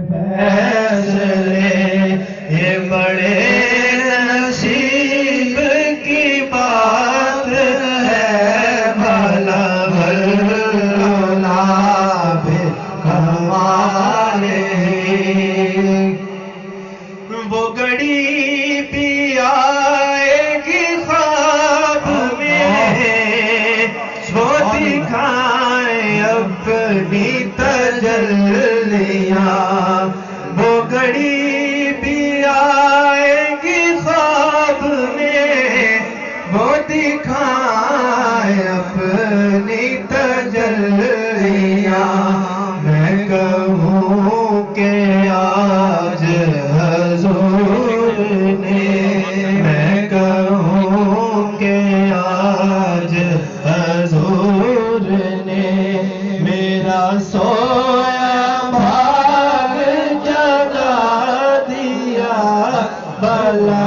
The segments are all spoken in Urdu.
فیصلے، یہ بڑے نصیب کی بات ہے، بھلا بھلا بھی کمالے، وہ گھڑی بھی آئے گی خواب میں، وہ دکھائیں اپنی تجلیاں، وہ گھڑی بھی آئے گی خواب میں، وہ دکھائیں اپنی تجلیاں، میں کہوں کہ آج حضور نے، میں کہوں کہ آج حضور نے میرا سویا بھاگ جگا دیا، بلا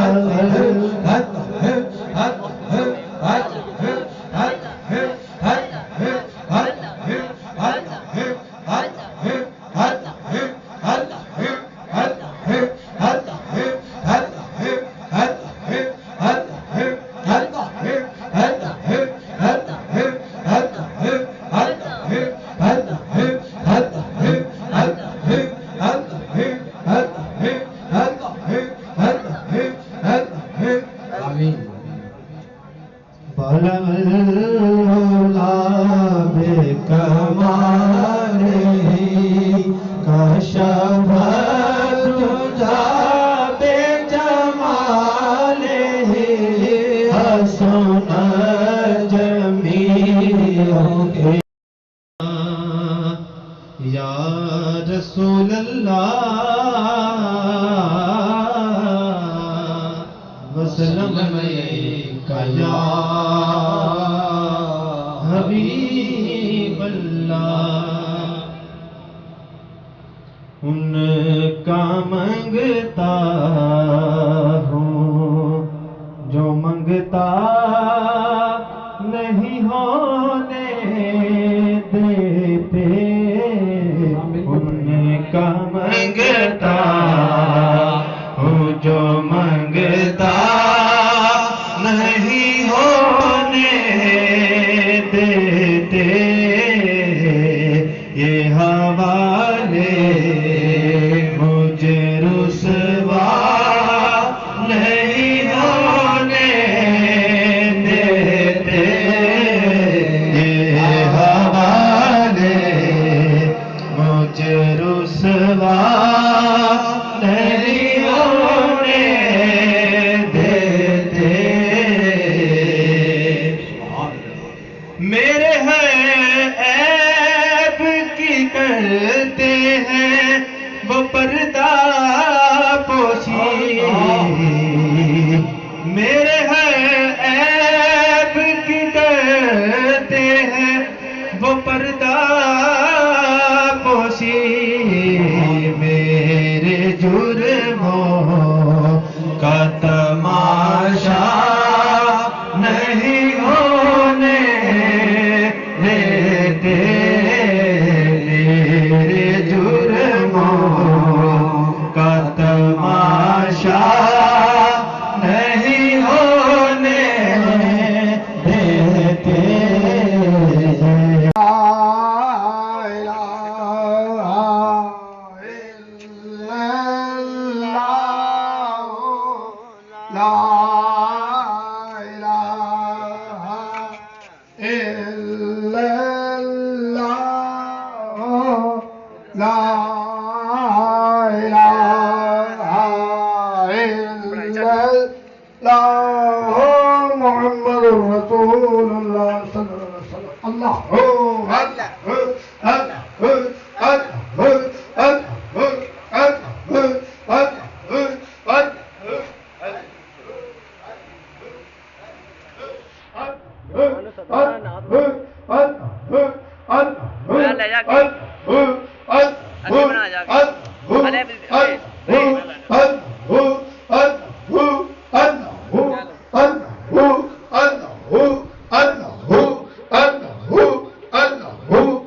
بے کمالہ کشف تجھا بے جمالہ، حسن جمیع یا رسول اللہ وسلم علیکہ یا حبیب اللہ، ان کا منگتا ہوں جو منگتا نہیں ہونے دیتے، ان کا منگتا ہوں جو منگتا نہیں ہونے دیتے، یہ حوالے مجھے رسوا نہیں ہونے دیتے، یہ حوالے مجھے رسوا نہیں ہونے دیتے، میرے ہیں عیب کی کرتے ہیں وہ پردہ پوشی، میرے ہیں عیب کی کرتے ہیں وہ پردہ پوشی، میرے جرموں کا تماشا نہیں ہونے دیتے، میرے جرموں کا تماشا نہیں ہونے دیتے، محمد رسول اللہ صلی اللہ علیہ وسلم۔